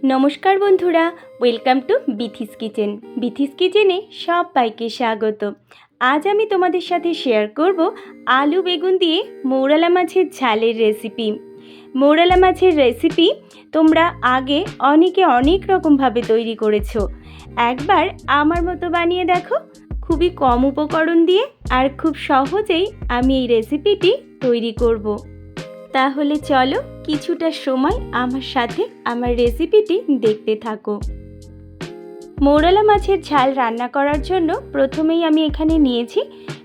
নমস্কার বন্ধুরা, welcome to Bithi's kitchen. Bithi's কিচেনে সবাইকে স্বাগত। আজ আমি তোমাদের সাথে শেয়ার করব আলু বেগুন দিয়ে মৌরালা মাছের ঝালের রেসিপি। মৌরালা মাছের রেসিপি তোমরা আগে অনেকে অনেক রকমভাবে তৈরি করেছো। একবার আমার মতো বানিয়ে দেখো। খুবই কম উপকরণ দিয়ে আর খুব সহজেই আমি এই রেসিপিটি তৈরি করব। তাহলে চলো কিছুটা সময় আমার সাথে আমার রেসিপিটি দেখতে থাকো। মৌরালা মাছের ঝাল রান্না করার জন্য প্রথমেই আমি এখানে নিয়েছি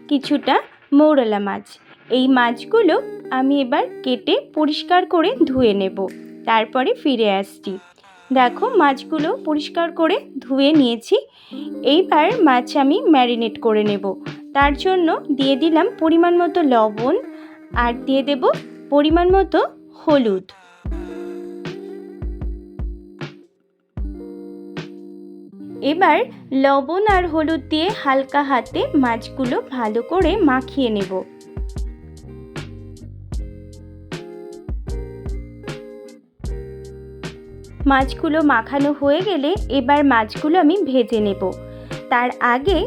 কিছুটা মৌরালা মাছ। এই মাছগুলো আমি এবার কেটে পরিষ্কার করে ধুয়ে নেব, তারপরে ফিরে আসছি। দেখো মাছগুলো পরিষ্কার করে ধুয়ে নিয়েছি। এইবার মাছ আমি ম্যারিনেট করে নেব। তার জন্য দিয়ে দিলাম পরিমাণ মতো লবণ আর দিয়ে দেব পরিমাণ মতো হলুদ। এবার লবণ আর হলুদ দিয়ে হালকা হাতে মাছগুলো ভালো করে মাখিয়ে নেব। মাছগুলো মাখানো হয়ে গেলে এবার মাছগুলো আমি ভেজে নেব। তার আগে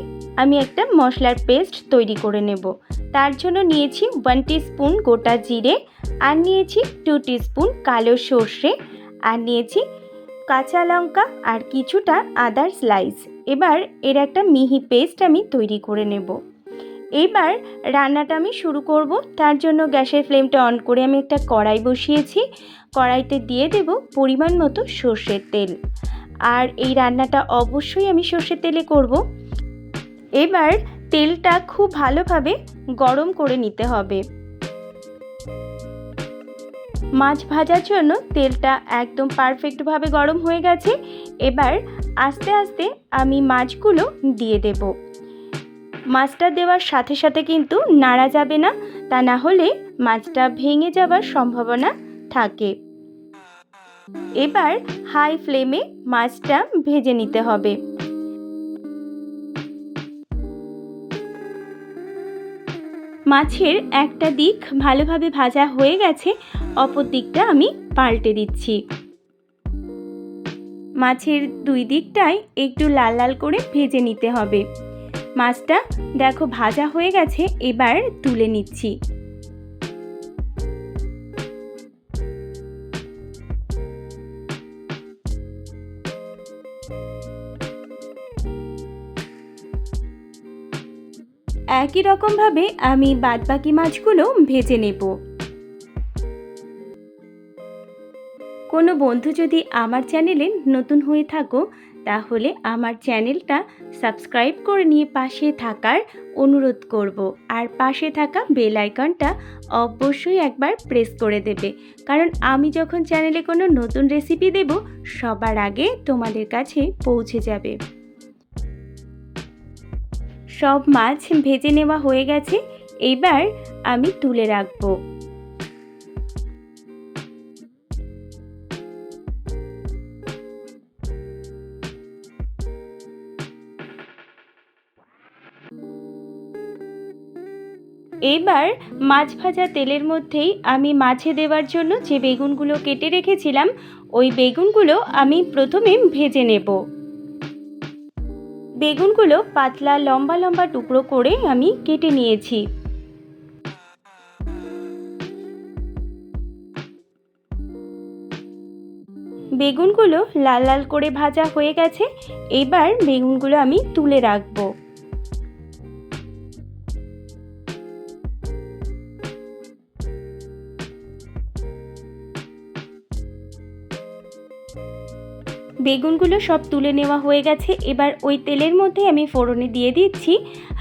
আমি একটা মশলার পেস্ট তৈরি করে নেব। তার জন্য নিয়েছি 1 টিস্পুন গোটা জিরে, আর নিয়েছি 2 টিস্পুন কালো সর্ষে, আর নিয়েছি কাঁচা লঙ্কা আর কিছুটা আদার স্লাইস। এবার এর একটা মিহি পেস্ট আমি তৈরি করে নেব। এইবার রান্নাটা আমি শুরু করব। তার জন্য গ্যাসের ফ্লেমটা অন করে আমি একটা কড়াই বসিয়েছি। কড়াইতে দিয়ে দেব পরিমাণ মতো সর্ষের তেল, আর এই রান্নাটা অবশ্যই আমি সর্ষের তেলে করব। এবার তেলটা খুব ভালোভাবে গরম করে নিতে হবে। মাছ ভাজার জন্য তেলটা একদম পারফেক্টভাবে গরম হয়ে গেছে। এবার আস্তে আস্তে আমি মাছগুলো দিয়ে দেব। মাছটা দেওয়ার সাথে সাথে কিন্তু নাড়া যাবে না, তা না হলে মাছটা ভেঙে যাবার সম্ভাবনা থাকে। এবার হাই ফ্লেমে মাছটা ভেজে নিতে হবে। মাছের একটা দিক ভালোভাবে ভাজা হয়ে গেছে, অপর দিকটা আমি পাল্টে দিচ্ছি। মাছের দুই দিকটাই একটু লাল লাল করে ভেজে নিতে হবে। মাছটা দেখো ভাজা হয়ে গেছে, এবার তুলে নিচ্ছি। একই রকমভাবে আমি বাদবাকি মাছগুলো ভেজে নেব। কোনো বন্ধু যদি আমার চ্যানেলে নতুন হয়ে থাকো, তাহলে আমার চ্যানেলটা সাবস্ক্রাইব করে নিয়ে পাশে থাকার অনুরোধ করব। আর পাশে থাকা বেল আইকনটা অবশ্যই একবার প্রেস করে দেবে, কারণ আমি যখন চ্যানেলে কোনো নতুন রেসিপি দেব সবার আগে তোমাদের কাছে পৌঁছে যাবে। সব মাছ ভেজে নেওয়া হয়ে গেছে, এবার আমি তুলে রাখবো। এবার মাছ ভাজা তেলের মধ্যেই আমি মাছে দেওয়ার জন্য যে বেগুনগুলো কেটে রেখেছিলাম, ওই বেগুনগুলো আমি প্রথমে ভেজে নেব। বেগুনগুলো পাতলা লম্বা লম্বা টুকরো করে আমি কেটে নিয়েছি। বেগুনগুলো লাল লাল করে ভাজা হয়ে গেছে, এবার বেগুনগুলো আমি তুলে রাখবো। বেগুনগুলো সব তুলে নেওয়া হয়ে গেছে। এবার ওই তেলের মধ্যে আমি ফোড়নে দিয়ে দিচ্ছি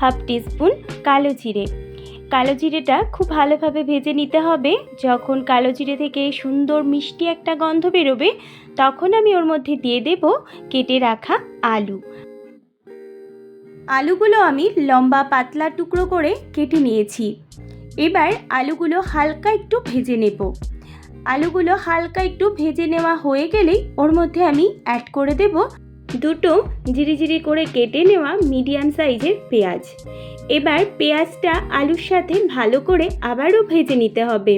1/2 টিস্পুন কালো জিরে। কালো জিরেটা খুব ভালোভাবে ভেজে নিতে হবে। যখন কালো জিরে থেকে সুন্দর মিষ্টি একটা গন্ধ বেরোবে, তখন আমি ওর মধ্যে দিয়ে দেব কেটে রাখা আলু। আলুগুলো আমি লম্বা পাতলা টুকরো করে কেটে নিয়েছি। এবার আলুগুলো হালকা একটু ভেজে নেব। আলুগুলো হালকা একটু ভেজে নেওয়া হয়ে গেলেই ওর মধ্যে আমি অ্যাড করে দেব দুটো ঝিরিঝিরি করে কেটে নেওয়া মিডিয়াম সাইজের পেঁয়াজ। এবার পেঁয়াজটা আলুর সাথে ভালো করে আবারও ভেজে নিতে হবে।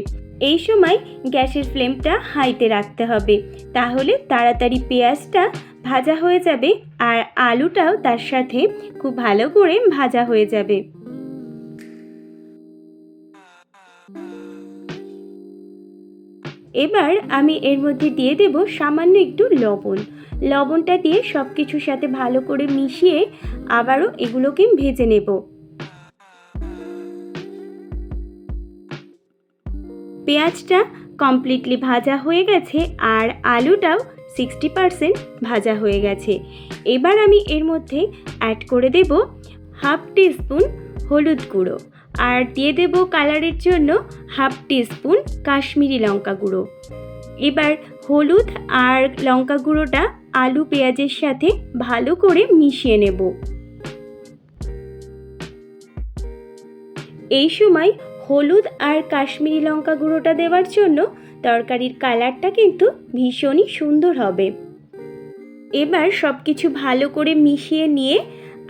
এই সময় গ্যাসের ফ্লেমটা হাইতে রাখতে হবে, তাহলে তাড়াতাড়ি পেঁয়াজটা ভাজা হয়ে যাবে আর আলুটাও তার সাথে খুব ভালো করে ভাজা হয়ে যাবে। এবার আমি এর মধ্যে দিয়ে দেব সামান্য একটু লবণ। লবণটা দিয়ে সব কিছুর সাথে ভালো করে মিশিয়ে আবারও এগুলোকে ভেজে নেব। পেঁয়াজটা কমপ্লিটলি ভাজা হয়ে গেছে আর আলুটাও 60% ভাজা হয়ে গেছে। এবার আমি এর মধ্যে অ্যাড করে দেব হাফ টিস্পুন হলুদ গুঁড়ো আর দিয়ে দেব কালারের জন্য হাফ টিস্পুন কাশ্মীরি লঙ্কা গুঁড়ো। এবার হলুদ আর লঙ্কা গুঁড়োটা আলু পেঁয়াজের সাথে ভালো করে মিশিয়ে নেব। এই সময় হলুদ আর কাশ্মীরি লঙ্কা গুঁড়োটা দেওয়ার জন্য তরকারির কালারটা কিন্তু ভীষণই সুন্দর হবে। এবার সব কিছু ভালো করে মিশিয়ে নিয়ে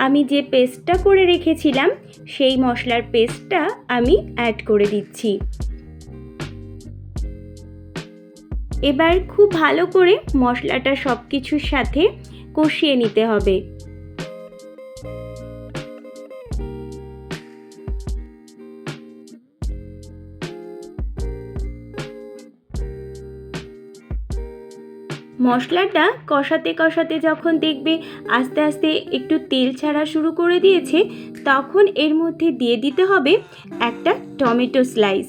আমি যে পেস্টটা করে রেখেছিলাম সেই মশলার পেস্টটা আমি অ্যাড করে দিচ্ছি। এবার খুব ভালো করে মশলাটা সব কিছুর সাথে কষিয়ে নিতে হবে। মশলাটা কষাতে কষাতে যখন দেখবে আস্তে আস্তে একটু তেল ছাড়া শুরু করে দিয়েছে, তখন এর মধ্যে দিয়ে দিতে হবে একটা টমেটো স্লাইস।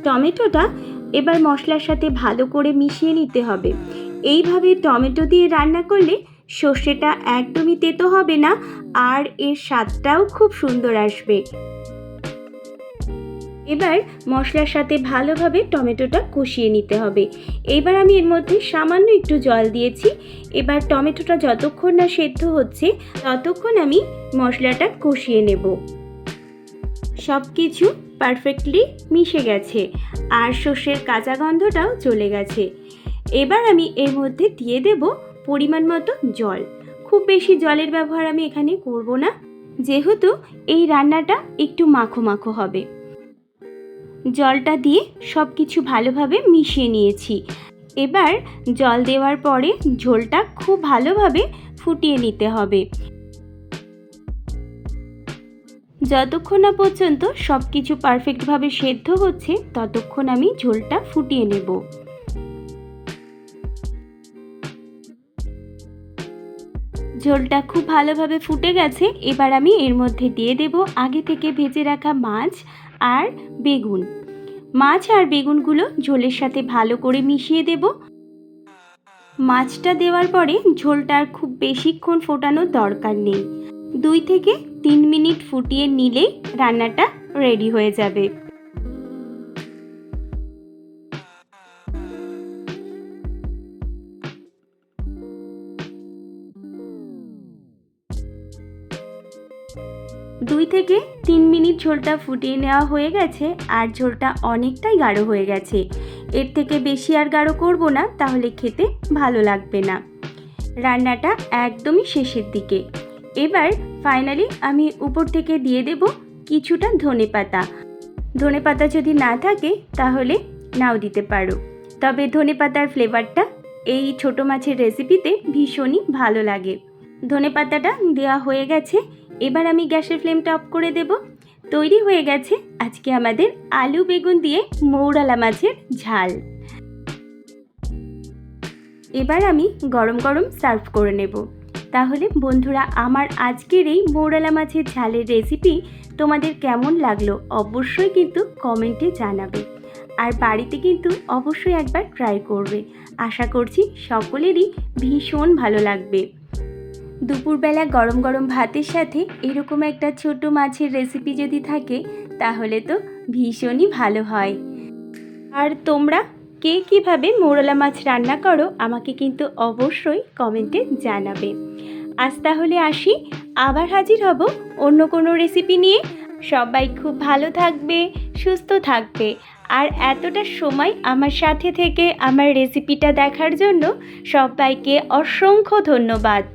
টমেটোটা এবার মশলার সাথে ভালো করে মিশিয়ে নিতে হবে। এইভাবে টমেটো দিয়ে রান্না করলে সর্ষেটা একদমই তেতো হবে না আর এর স্বাদটাও খুব সুন্দর আসবে। এবার মশলার সাথে ভালোভাবে টমেটোটা কষিয়ে নিতে হবে। এবার আমি এর মধ্যে সামান্য একটু জল দিয়েছি। এবার টমেটোটা যতক্ষণ না সেদ্ধ হচ্ছে ততক্ষণ আমি মশলাটা কষিয়ে নেব। সব কিছু পারফেক্টলি মিশে গেছে আর সর্ষের কাঁচা গন্ধটাও চলে গেছে। এবার আমি এর মধ্যে দিয়ে দেব পরিমাণ মতো জল। খুব বেশি জলের ব্যবহার আমি এখানে করব না, যেহেতু এই রান্নাটা একটু মাখো মাখো হবে। জলটা দিয়ে সব কিছু ভালোভাবে মিশিয়ে নিয়েছি। এবার জল দেওয়ার পরে ঝোলটা খুব ভালোভাবে ফুটিয়ে নিতে হবে। যতক্ষণ না পর্যন্ত সব কিছু পারফেক্টভাবে সেদ্ধ হচ্ছে ততক্ষণ আমি ঝোলটা ফুটিয়ে নেব। ঝোলটা খুব ভালোভাবে ফুটে গেছে। এবার আমি এর মধ্যে দিয়ে দেব আগে থেকে ভেজে রাখা মাছ আর বেগুন। মাছ আর বেগুনগুলো ঝোলের সাথে ভালো করে মিশিয়ে দেব। মাছটা দেওয়ার পরে ঝোলটা আর খুব বেশিক্ষণ ফোটানোর দরকার নেই। 2 থেকে 3 মিনিট ফুটিয়ে নিলেই রান্নাটা রেডি হয়ে যাবে। দুই থেকে 3 মিনিট ঝোলটা ফুটিয়ে নেওয়া হয়ে গেছে আর ঝোলটা অনেকটাই গাঢ় হয়ে গেছে। এর থেকে বেশি আর গাঢ় করব না, তাহলে খেতে ভালো লাগবে না। রান্নাটা একদমই শেষের দিকে। এবার ফাইনালি আমি উপর থেকে দিয়ে দেব কিছুটা ধনেপাতা। ধনেপাতা যদি না থাকে তাহলে নাও দিতে পারো, তবে ধনেপাতার ফ্লেভারটা এই ছোট মাছের রেসিপিতে ভীষণই ভালো লাগে। ধনেপাতাটা দেওয়া হয়ে গেছে। এবার আমি গ্যাসের ফ্লেমটা অফ করে দেব। তৈরি হয়ে গেছে আজকে আমাদের আলু বেগুন দিয়ে মৌরালা মাছের ঝাল। এবার আমি গরম গরম সার্ভ করে নেব। তাহলে বন্ধুরা, আমার আজকের এই মৌরালা মাছের ঝালের রেসিপি তোমাদের কেমন লাগলো অবশ্যই কিন্তু কমেন্টে জানাবে। আর বাড়িতে কিন্তু অবশ্যই একবার ট্রাই করবে। আশা করছি সকলেরই ভীষণ ভালো লাগবে। দুপুরবেলা গরম গরম ভাতের সাথে এরকম একটা ছোট মাছের রেসিপি যদি থাকে তাহলে তো ভীষণই ভালো হয়। আর তোমরা কে কীভাবে মৌরলা মাছ রান্না করো আমাকে কিন্তু অবশ্যই কমেন্টে জানাবে। আজ তাহলে আসি, আবার হাজির হব অন্য কোনো রেসিপি নিয়ে। সবাই খুব ভালো থাকবে, সুস্থ থাকবে। আর এতটা সময় আমার সাথে থেকে আমার রেসিপিটা দেখার জন্য সবাইকে অসংখ্য ধন্যবাদ।